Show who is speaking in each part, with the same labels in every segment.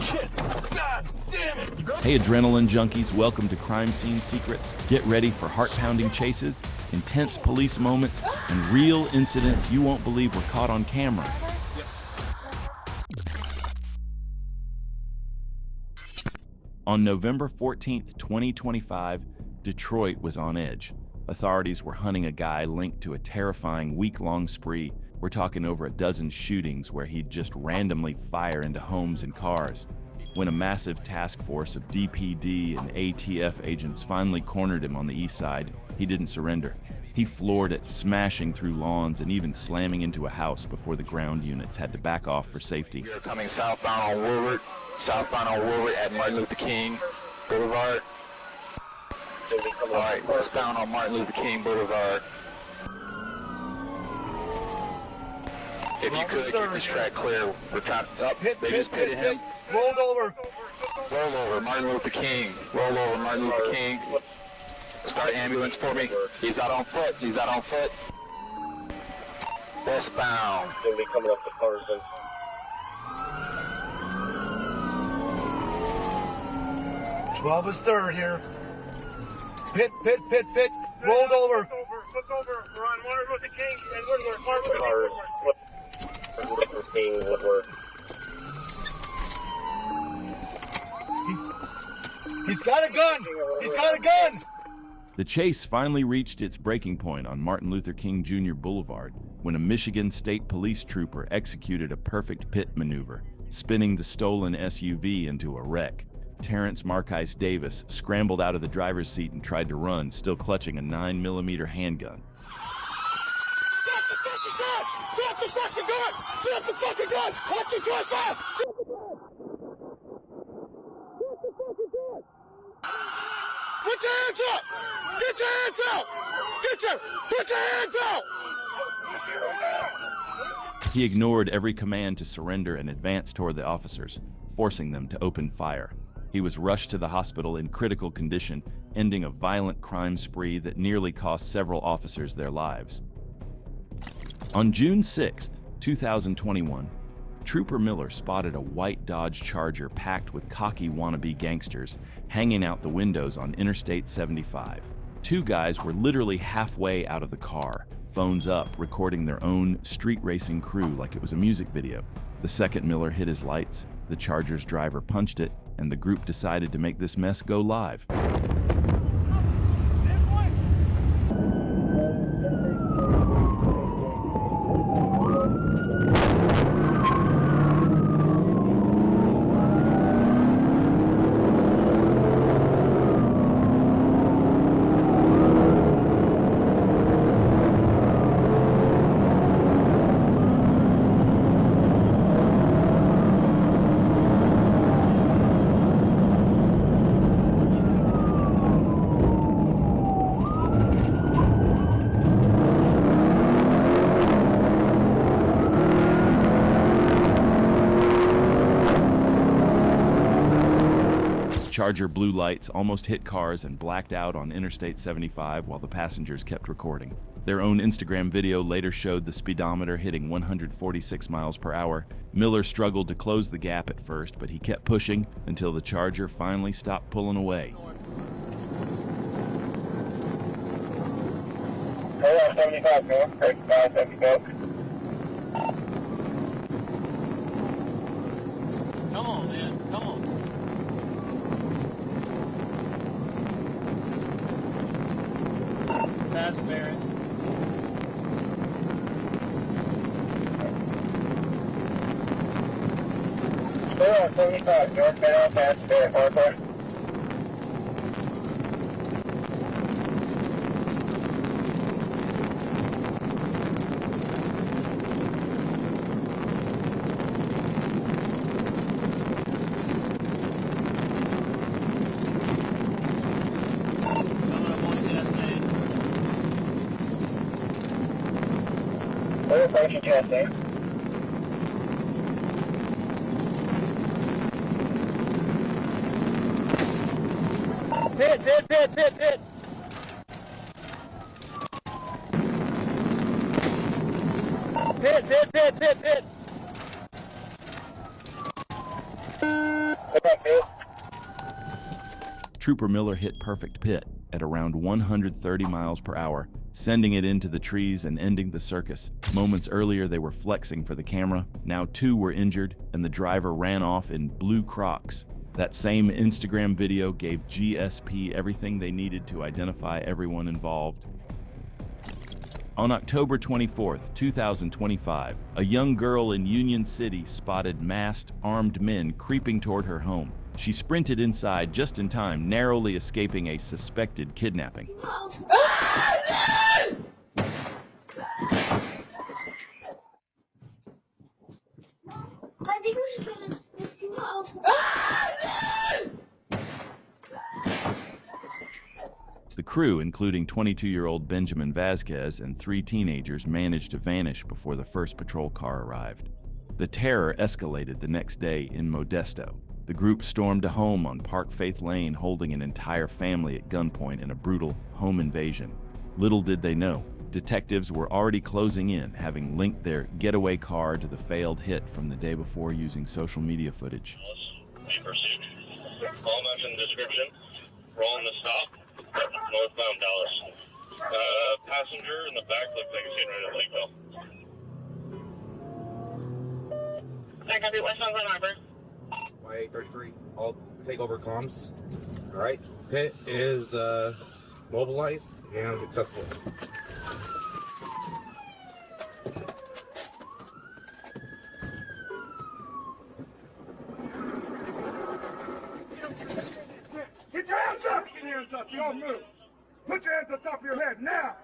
Speaker 1: Shit! God damn it!
Speaker 2: Hey adrenaline junkies, welcome to Crime Scene Secrets. Get ready for heart-pounding chases, intense police moments, and real incidents you won't believe were caught on camera. On November 14th, 2025, Detroit was on edge. Authorities were hunting a guy linked to a terrifying week-long spree. We're talking over a dozen shootings where he'd just randomly fire into homes and cars. When a massive task force of DPD and ATF agents finally cornered him on the east side, he didn't surrender. He floored it, smashing through lawns and even slamming into a house before the ground units had to back off for safety.
Speaker 3: We are coming southbound on Woodward at Martin Luther King Boulevard. All right, westbound on Martin Luther King Boulevard. If you could keep this track clear, we're trying up. They just pitted him.
Speaker 1: Rolled over.
Speaker 3: Roll over, Martin Luther King. Roll over, Martin Luther King. Start ambulance for me. He's out on foot. He's out on foot. Westbound.
Speaker 4: Gonna be coming up to Carson.
Speaker 1: Twelve is third here. Pit. Rolled over.
Speaker 5: Look over. We're on Martin Luther King and Woodward.
Speaker 4: Martin Luther King, Woodward.
Speaker 1: He's got a gun. He's got a gun.
Speaker 2: The chase finally reached its breaking point on Martin Luther King Jr. Boulevard when a Michigan State Police trooper executed a perfect pit maneuver, spinning the stolen SUV into a wreck. Terrence Marquise Davis scrambled out of the driver's seat and tried to run, still clutching a 9mm handgun.
Speaker 1: Shut the fucking gun! Shut the fucking gun! Shut the fucking gun! Concentrate fast! Shut the gun! Shut the fucking gun! Put your hands up! Get your hands out! Put your hands out!
Speaker 2: He ignored every command to surrender and advanced toward the officers, forcing them to open fire. He was rushed to the hospital in critical condition, ending a violent crime spree that nearly cost several officers their lives. On June 6, 2021, Trooper Miller spotted a white Dodge Charger packed with cocky wannabe gangsters hanging out the windows on Interstate 75. Two guys were literally halfway out of the car, phones up, recording their own street racing crew like it was a music video. The second Miller hit his lights, the Charger's driver punched it, and the group decided to make this mess go live. Charger blue lights almost hit cars and blacked out on Interstate 75 while the passengers kept recording. Their own Instagram video later showed the speedometer hitting 146 miles per hour. Miller struggled to close the gap at first, but he kept pushing until the Charger finally stopped pulling away.
Speaker 4: Hold on, 75, go. 75.
Speaker 5: Come on, man. Come on. Pass Barrett.
Speaker 4: Hold on, 75, northbound, past Barrett, Marquardt. We're approaching Chastain.
Speaker 5: Pit. Pit.
Speaker 4: Come on, Pit.
Speaker 2: Trooper Miller hit perfect pit at around 130 miles per hour, sending it into the trees and ending the circus. Moments earlier, they were flexing for the camera. Now 2 were injured, and the driver ran off in blue Crocs. That same Instagram video gave GSP everything they needed to identify everyone involved. On October 24, 2025, a young girl in Union City spotted masked, armed men creeping toward her home. She sprinted inside just in time, narrowly escaping a suspected kidnapping. The crew, including 22-year-old Benjamin Vasquez and 3 teenagers, managed to vanish before the first patrol car arrived. The terror escalated the next day in Modesto. The group stormed a home on Park Faith Lane, holding an entire family at gunpoint in a brutal home invasion. Little did they know, detectives were already closing in, having linked their getaway car to the failed hit from the day before using social media footage.
Speaker 5: Be pursued. All mentioned description. Rolling the stop. Northbound Dallas. Passenger in the back looks like he's getting ready to Lakeville.
Speaker 6: Sorry, copy westbound Glen Harbor.
Speaker 7: Y833, all take over comms. All right, pit is mobilized and successful.
Speaker 1: Get your hands up! Get your hands up, you don't move. Put your hands on top of your head, now!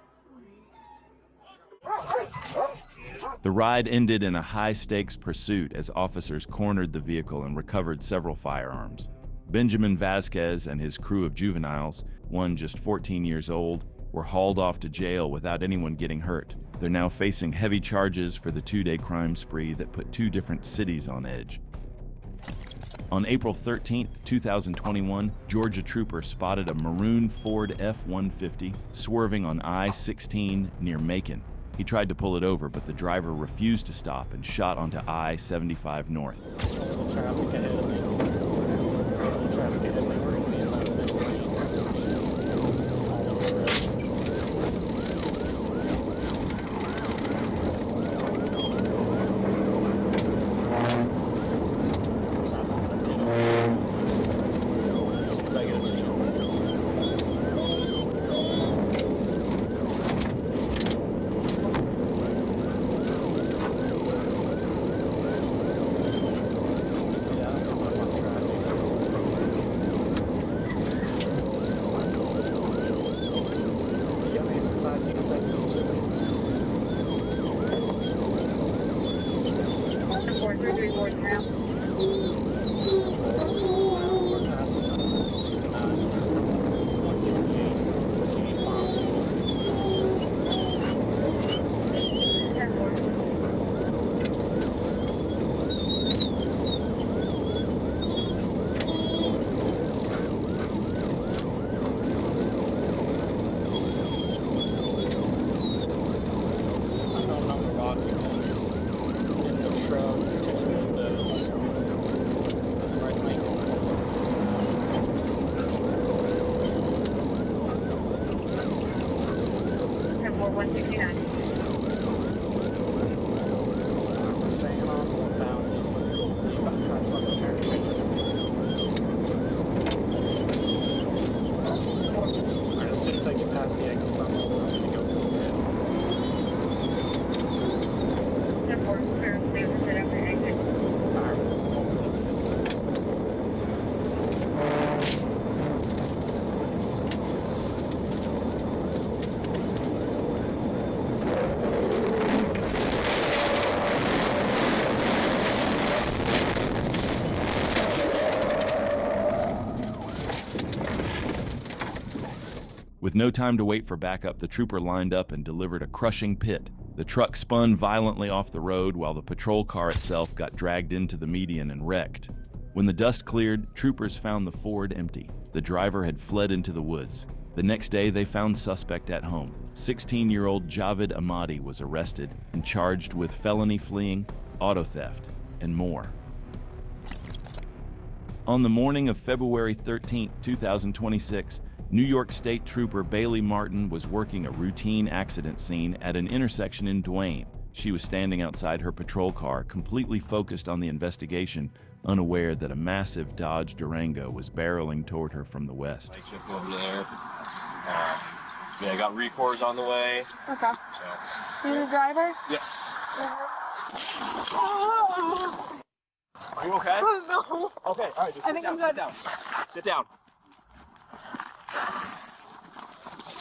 Speaker 2: The ride ended in a high-stakes pursuit as officers cornered the vehicle and recovered several firearms. Benjamin Vasquez and his crew of juveniles, one just 14 years old, were hauled off to jail without anyone getting hurt. They're now facing heavy charges for the 2-day crime spree that put 2 different cities on edge. On April 13, 2021, Georgia trooper spotted a maroon Ford F-150 swerving on I-16 near Macon. He tried to pull it over, but the driver refused to stop and shot onto I-75 North.
Speaker 5: Traffic ahead of me. Traffic ahead of me. We're going to be in the middle lane.
Speaker 2: With no time to wait for backup, the trooper lined up and delivered a crushing pit. The truck spun violently off the road while the patrol car itself got dragged into the median and wrecked. When the dust cleared, troopers found the Ford empty. The driver had fled into the woods. The next day, they found suspect at home. 16-year-old Javed Ahmadi was arrested and charged with felony fleeing, auto theft, and more. On the morning of February 13, 2026, New York State Trooper Bailey Martin was working a routine accident scene at an intersection in Duane. She was standing outside her patrol car, completely focused on the investigation, unaware that a massive Dodge Durango was barreling toward her from the west.
Speaker 6: Light shift over there. Yeah, I got recores on the way.
Speaker 8: Okay.
Speaker 6: So.
Speaker 8: You the driver?
Speaker 6: Yes. Are you okay?
Speaker 8: No.
Speaker 6: Okay, all right.
Speaker 8: I think I'm good.
Speaker 6: Sit down. Sit down.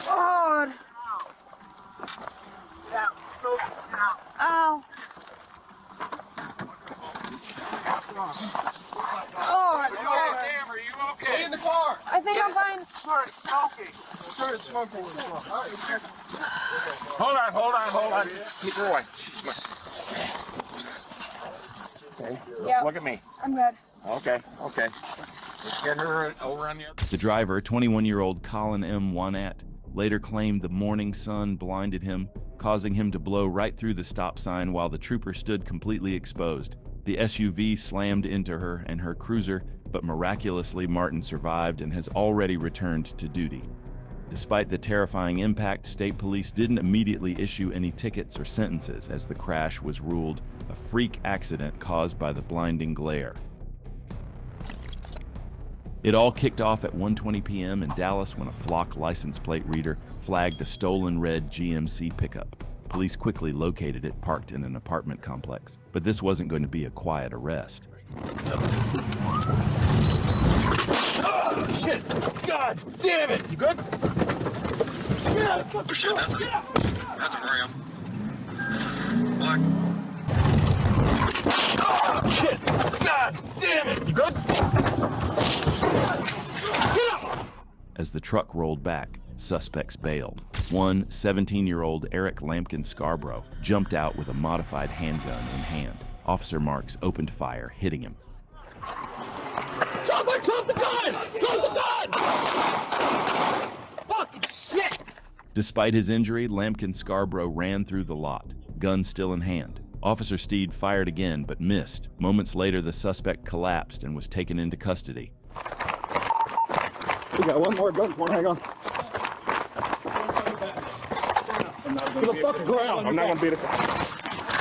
Speaker 8: God. Ow. Oh,
Speaker 6: Damn, are you okay? Stay in the car.
Speaker 8: I think I'm fine.
Speaker 6: Started smoking. Started smoking. Hold on. Keep going. Okay.
Speaker 8: Yep.
Speaker 6: Look at me.
Speaker 8: I'm good.
Speaker 6: Okay. Let's get her over on the other.
Speaker 2: The driver, 21-year-old Colin M. Wanat, later claimed the morning sun blinded him, causing him to blow right through the stop sign while the trooper stood completely exposed. The SUV slammed into her and her cruiser, but miraculously Martin survived and has already returned to duty. Despite the terrifying impact, state police didn't immediately issue any tickets or sentences as the crash was ruled a freak accident caused by the blinding glare. It all kicked off at 1:20 p.m. in Dallas when a flock license plate reader flagged a stolen red GMC pickup. Police quickly located it parked in an apartment complex, but this wasn't going to be a quiet arrest.
Speaker 6: Oh, shit! God damn it! You good? Yeah,
Speaker 5: Oh shit, that's a ram. Black.
Speaker 6: oh, shit! God damn it! You good? Get up!
Speaker 2: As the truck rolled back, suspects bailed. One 17-year-old Eric Lampkin Scarborough jumped out with a modified handgun in hand. Officer Marks opened fire, hitting him.
Speaker 6: Drop the gun! Drop the gun! Fucking shit!
Speaker 2: Despite his injury, Lampkin Scarborough ran through the lot, gun still in hand. Officer Steed fired again but missed. Moments later, the suspect collapsed and was taken into custody.
Speaker 1: We got one more gun point, hang on. To the fucking ground. I'm not gonna beat it.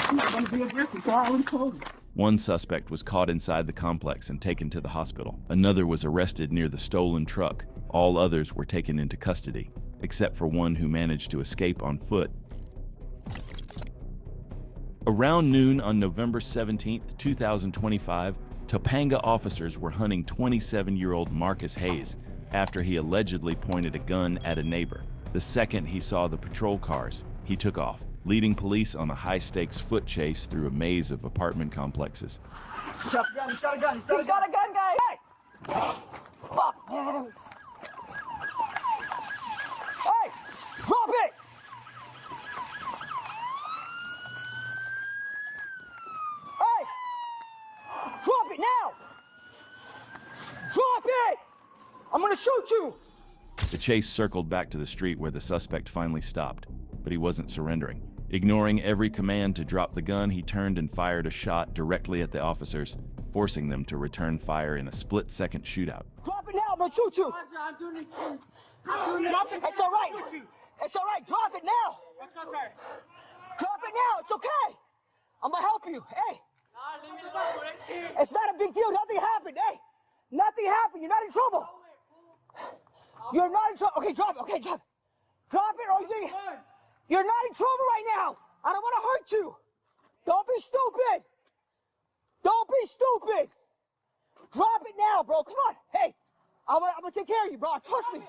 Speaker 1: I'm not gonna be aggressive, so I already told you.
Speaker 2: One suspect was caught inside the complex and taken to the hospital. Another was arrested near the stolen truck. All others were taken into custody, except for one who managed to escape on foot. Around noon on November 17, 2025, Topanga officers were hunting 27-year-old Marcus Hayes after he allegedly pointed a gun at a neighbor. The second he saw the patrol cars, he took off, leading police on a high-stakes foot chase through a maze of apartment complexes.
Speaker 1: He's got a gun,
Speaker 8: He's got a gun, guys.
Speaker 1: Hey! Fuck! Hey! Drop it! Hey! Drop it now! Drop it! I'm gonna shoot you!
Speaker 2: The chase circled back to the street where the suspect finally stopped, but he wasn't surrendering. Ignoring every command to drop the gun, he turned and fired a shot directly at the officers, forcing them to return fire in a split-second shootout.
Speaker 1: Drop it now, I'm gonna shoot you! Drop it! It's alright! It's alright, drop it now! Drop it now, it's okay! I'm gonna help you, hey! It's not a big deal, nothing happened, hey! Nothing happened, you're not in trouble! You're not in trouble, okay, drop it, okay, drop it! Drop it or you're not in trouble right now! I don't wanna hurt you! Don't be stupid! Don't be stupid! Drop it now, bro, come on, hey! I'm gonna take care of you, bro, trust me!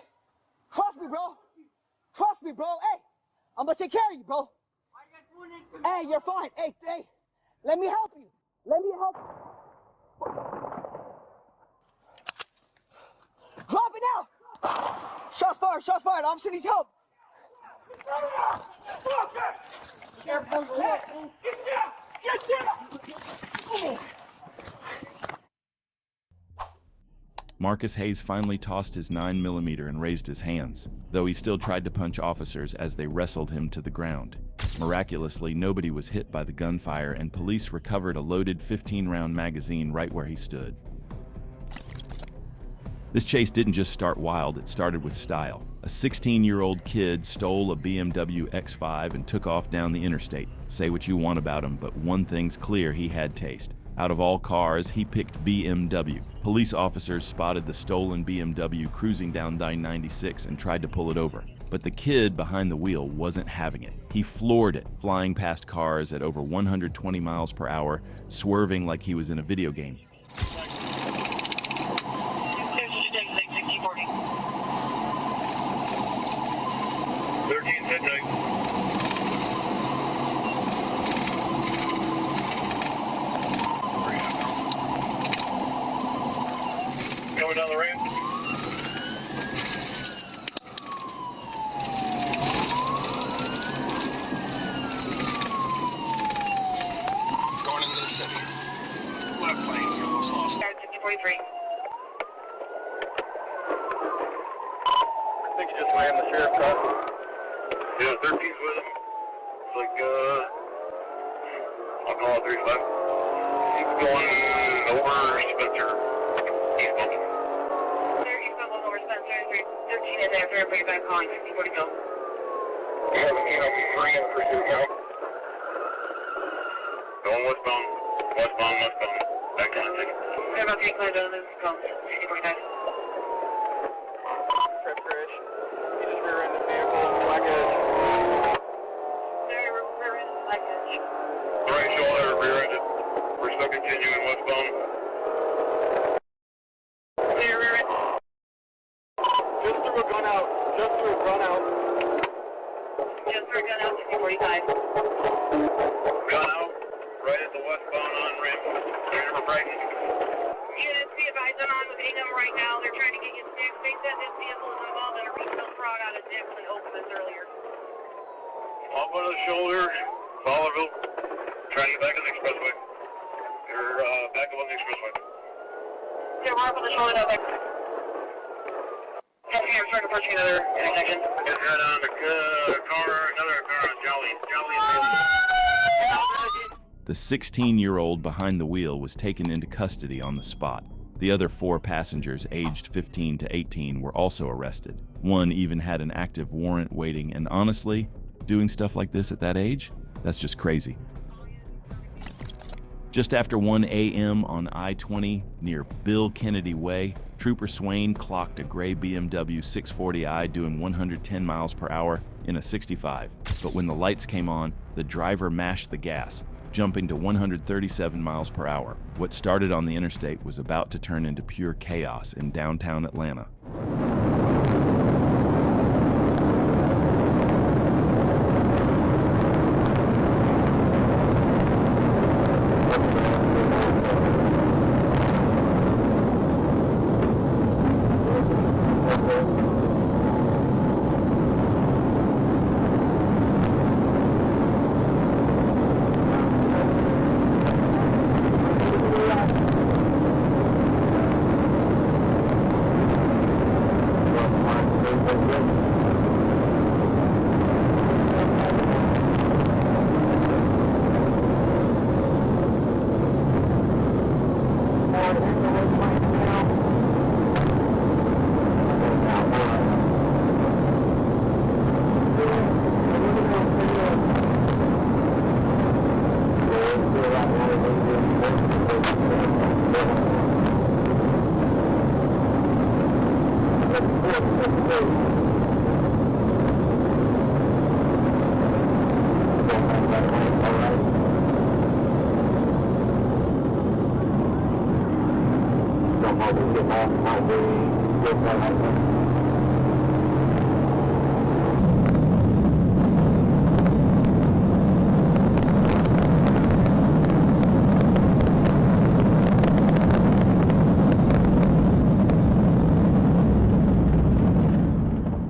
Speaker 1: Trust me, bro! Trust me, bro, hey! I'm gonna take care of you, bro! Hey, you're fine, hey, let me help you! Let me help you! Drop it now! Shots fired, officer needs help! Get down!
Speaker 2: Marcus Hayes finally tossed his 9mm and raised his hands, though he still tried to punch officers as they wrestled him to the ground. Miraculously, nobody was hit by the gunfire, and police recovered a loaded 15-round magazine right where he stood. This chase didn't just start wild, it started with style. A 16-year-old kid stole a BMW X5 and took off down the interstate. Say what you want about him, but one thing's clear, he had taste. Out of all cars, he picked BMW. Police officers spotted the stolen BMW cruising down I-96 and tried to pull it over. But the kid behind the wheel wasn't having it. He floored it, flying past cars at over 120 miles per hour, swerving like he was in a video game.
Speaker 5: Coming down the ramp.
Speaker 9: Going into the city. Left lane, you almost lost.
Speaker 5: Start 6043. I think you just ran the sheriff car. Yeah, 13's with him. It's like, I'll call it 35. He's going over Spencer. Eastbound. There, eastbound over Spencer. 13 in there. Everybody back calling 6040 go. You have three in pursuit now. Going westbound. Westbound. Back on the ticket. We have about 3 cars on this. Go. 6045. Crash. He just rear-ended the vehicle. Black edge. There, rear-ended black edge. Right shoulder, rear-ended. We're still continuing westbound. There, rear-ended. Just threw a gun out. Just threw a gun out. 6045. Gun out. Right at the westbound on-ramp. Ready for braking. Units, be advised, I'm on with Ingham right now. They're trying to get you sticks. They said this vehicle is involved in a retail fraud out of Dix and Okemos earlier. Up on the shoulder, Fowlerville. Trying to get back on the expressway. You're back up on the expressway. Yeah, we're up on the shoulder now. Yes, I'm trying to push you another intersection. Get head on the car, another car on Jolly.
Speaker 2: The 16-year-old behind the wheel was taken into custody on the spot. The other 4 passengers, aged 15 to 18, were also arrested. One even had an active warrant waiting, and honestly, doing stuff like this at that age, that's just crazy. Just after 1 a.m. on I-20 near Bill Kennedy Way, Trooper Swain clocked a gray BMW 640i doing 110 miles per hour in a 65. But when the lights came on, the driver mashed the gas, jumping to 137 miles per hour. What started on the interstate was about to turn into pure chaos in downtown Atlanta.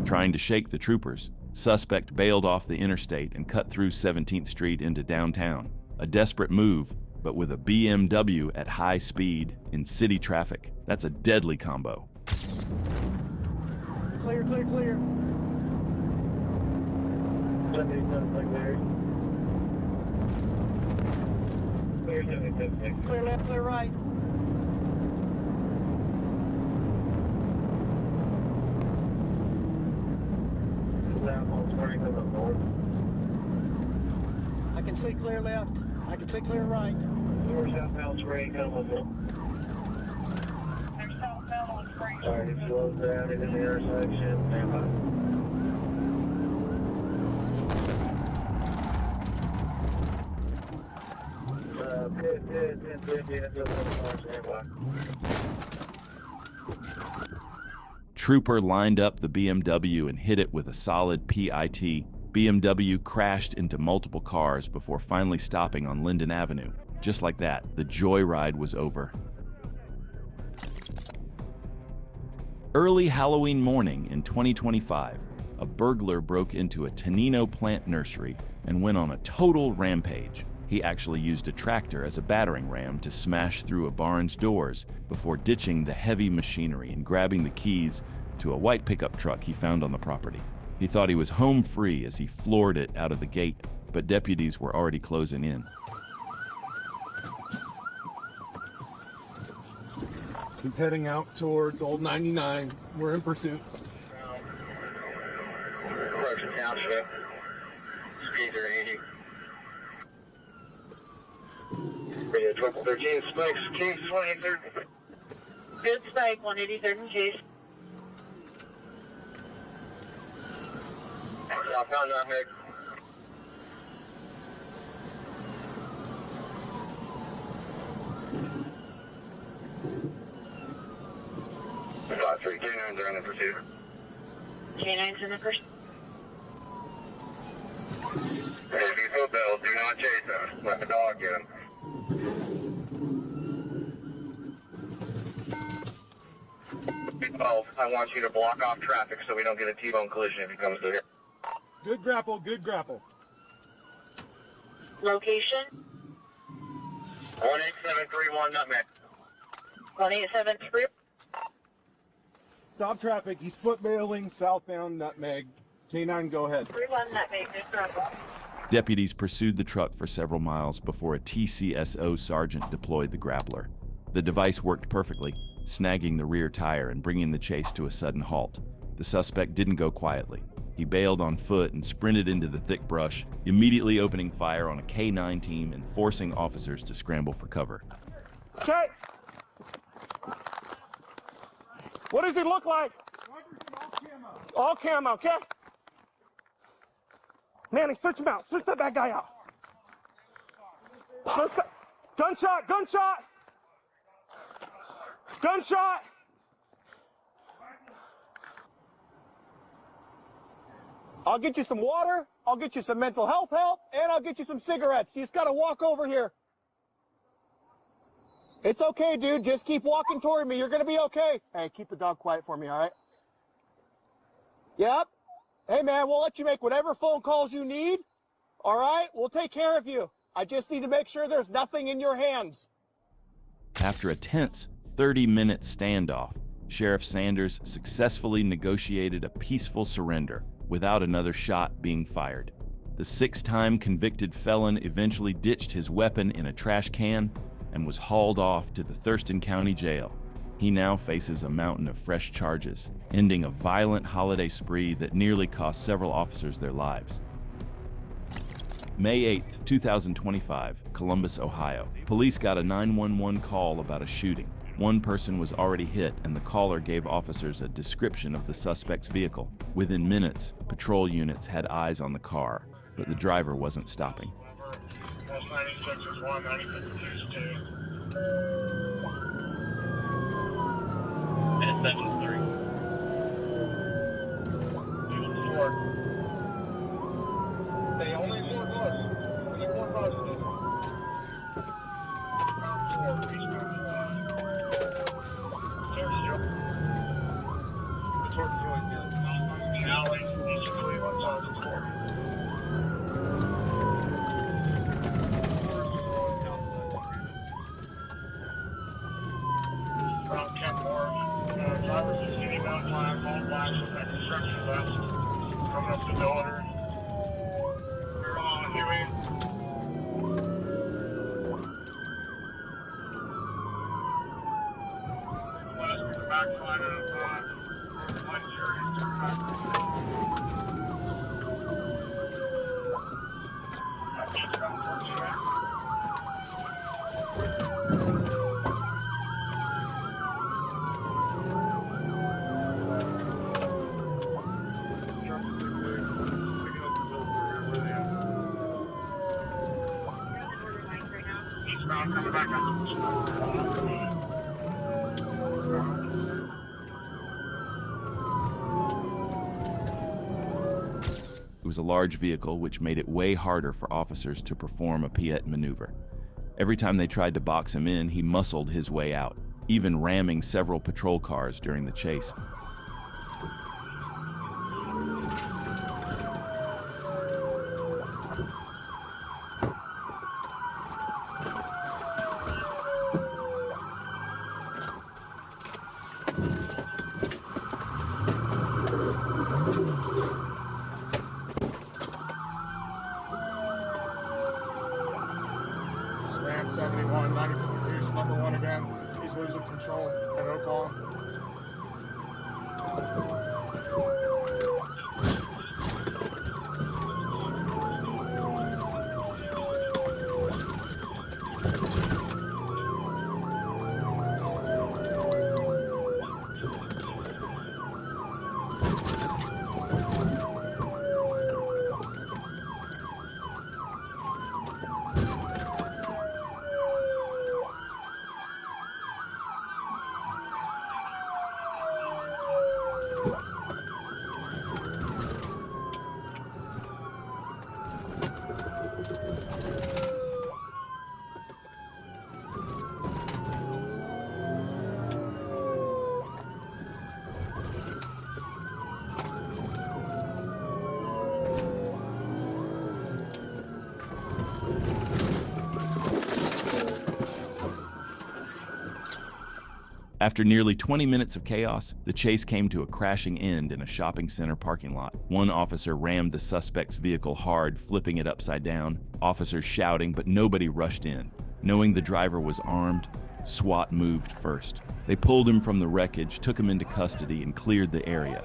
Speaker 2: Trying to shake the troopers, suspect bailed off the interstate and cut through 17th Street into downtown. A desperate move, but with a BMW at high speed in city traffic. That's a deadly combo.
Speaker 1: Clear. Clear left, clear right.
Speaker 10: I can see clear left. I can see clear right.
Speaker 4: North southbound spray coming up.
Speaker 5: They're southbound on Spring.
Speaker 4: Alright, it slows down into the intersection. Stand by. Pit, units up on stand by.
Speaker 2: Trooper lined up the BMW and hit it with a solid PIT. BMW crashed into multiple cars before finally stopping on Linden Avenue. Just like that, the joyride was over. Early Halloween morning in 2025, a burglar broke into a Tenino plant nursery and went on a total rampage. He actually used a tractor as a battering ram to smash through a barn's doors before ditching the heavy machinery and grabbing the keys to a white pickup truck he found on the property. He thought he was home free as he floored it out of the gate, but deputies were already closing in.
Speaker 11: He's heading out towards Old 99. We're in pursuit.
Speaker 4: Correction Township. Speeds are 80. Radio 1213, Spikes, Case 23rd.
Speaker 5: Good Spike, 183rd and Chase.
Speaker 4: Southbound Nutmeg. Got 3 K9s are in the pursuit.
Speaker 5: K9's in the pursuit.
Speaker 4: If you feel Bill, do not chase him. Let the dog get him. Oh, I want you to block off traffic so we don't get a T-bone collision if he comes through here.
Speaker 11: Good grapple, good grapple.
Speaker 5: Location?
Speaker 4: 18731 Nutmeg.
Speaker 5: 1873.
Speaker 11: Stop traffic. He's footbailing southbound Nutmeg. K9, go ahead.
Speaker 5: 31 Nutmeg, good trouble.
Speaker 2: Deputies pursued the truck for several miles before a TCSO sergeant deployed the grappler. The device worked perfectly, snagging the rear tire and bringing the chase to a sudden halt. The suspect didn't go quietly. He bailed on foot and sprinted into the thick brush, immediately opening fire on a K9 team and forcing officers to scramble for cover.
Speaker 12: Okay. What does it look like? All camo, okay? Manny, search him out. Search that bad guy out. Search that. Gunshot, gunshot! Gunshot! I'll get you some water, I'll get you some mental health help, and I'll get you some cigarettes. You just gotta walk over here. It's okay, dude. Just keep walking toward me. You're gonna be okay. Hey, keep the dog quiet for me, all right? Yep. Hey, man, we'll let you make whatever phone calls you need. All right? We'll take care of you. I just need to make sure there's nothing in your hands.
Speaker 2: After a tense 30-minute standoff, Sheriff Sanders successfully negotiated a peaceful surrender without another shot being fired. The 6-time convicted felon eventually ditched his weapon in a trash can and was hauled off to the Thurston County Jail. He now faces a mountain of fresh charges, ending a violent holiday spree that nearly cost several officers their lives. May 8, 2025, Columbus, Ohio. Police got a 911 call about a shooting. One person was already hit, and the caller gave officers a description of the suspect's vehicle. Within minutes, patrol units had eyes on the car, but the driver wasn't stopping.
Speaker 4: That's 96 is 1, 96 is 2.
Speaker 5: And 73.
Speaker 4: 2 4. They only 4 cars. Only 4 cars today. 4, eastbound. Towards the joint, yeah. The alley, east of Cleveland, south of 4. Around 10 more. Drivers is getting down flag, all flags with that construction vest. Coming up to the order. We're on Huey. West, backside of 1 Jury.
Speaker 2: It was a large vehicle, which made it way harder for officers to perform a piette maneuver. Every time they tried to box him in, he muscled his way out, even ramming several patrol cars during the chase.
Speaker 11: Ram 71, 9052 is number one again. He's losing control at Oakland.
Speaker 2: After nearly 20 minutes of chaos, the chase came to a crashing end in a shopping center parking lot. One officer rammed the suspect's vehicle hard, flipping it upside down, officers shouting, but nobody rushed in. Knowing the driver was armed, SWAT moved first. They pulled him from the wreckage, took him into custody, and cleared the area.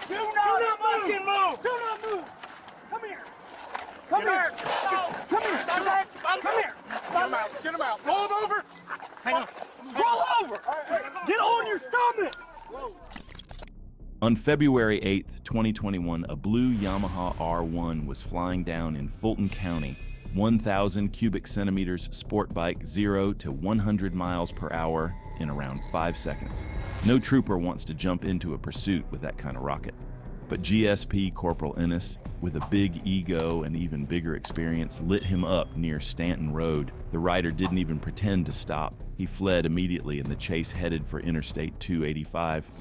Speaker 1: Do not fucking move! Do not move! Come here! Come here! Come here! Come here!
Speaker 11: Get him out! Get him out! Roll him over!
Speaker 1: Hang on! Roll over! Get on your stomach!
Speaker 2: On February 8th, 2021, a blue Yamaha R1 was flying down in Fulton County, 1,000 cubic centimeters sport bike 0 to 100 miles per hour in around 5 seconds. No trooper wants to jump into a pursuit with that kind of rocket. But GSP Corporal Ennis, with a big ego and even bigger experience, lit him up near Stanton Road. The rider didn't even pretend to stop. He fled immediately and the chase headed for Interstate 285.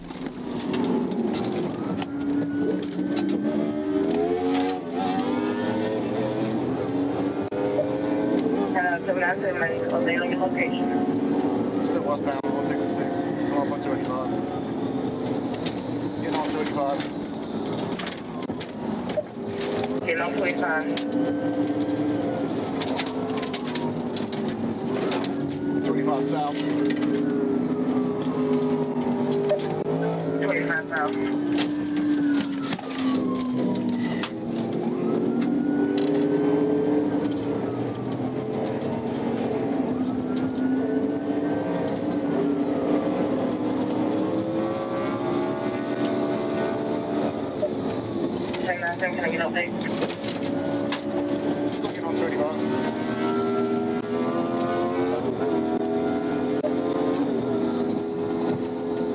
Speaker 10: Still westbound on 166. Come up on 285. Getting on 285.
Speaker 5: Getting on 25.
Speaker 10: 25 south.
Speaker 5: 25 south. Can I get update?
Speaker 10: Still getting on 35.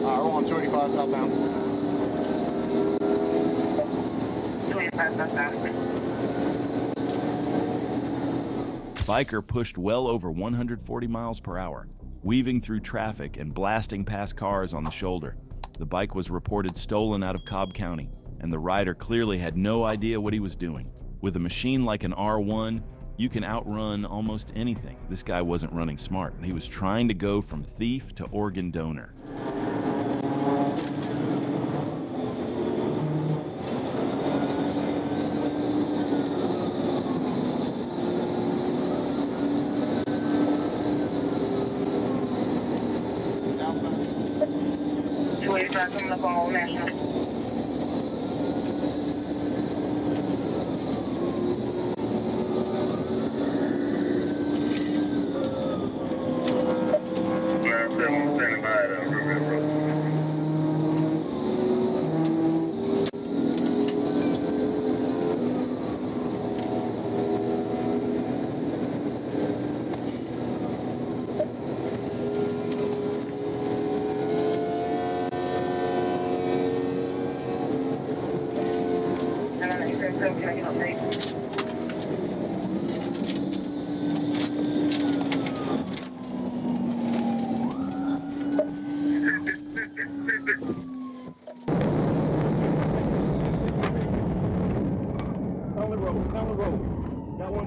Speaker 10: We're on 285 southbound.
Speaker 5: 25 southbound.
Speaker 2: Biker pushed well over 140 miles per hour, weaving through traffic and blasting past cars on the shoulder. The bike was reported stolen out of Cobb County, and the rider clearly had no idea what he was doing. With a machine like an R1, you can outrun almost anything. This guy wasn't running smart. He was trying to go from thief to organ donor.
Speaker 5: Southbound. 285 coming up on Old National.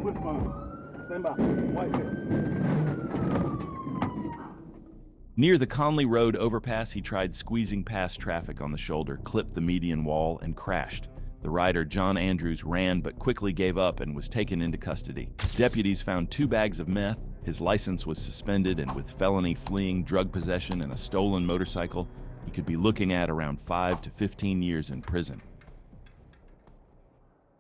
Speaker 11: Westbound. Stand by. White
Speaker 2: Near the Conley Road overpass, he tried squeezing past traffic on the shoulder, clipped the median wall, and crashed. The rider, John Andrews, ran but quickly gave up and was taken into custody. Deputies found 2 bags of meth, his license was suspended, and with felony fleeing, drug possession, and a stolen motorcycle, he could be looking at around 5 to 15 years in prison.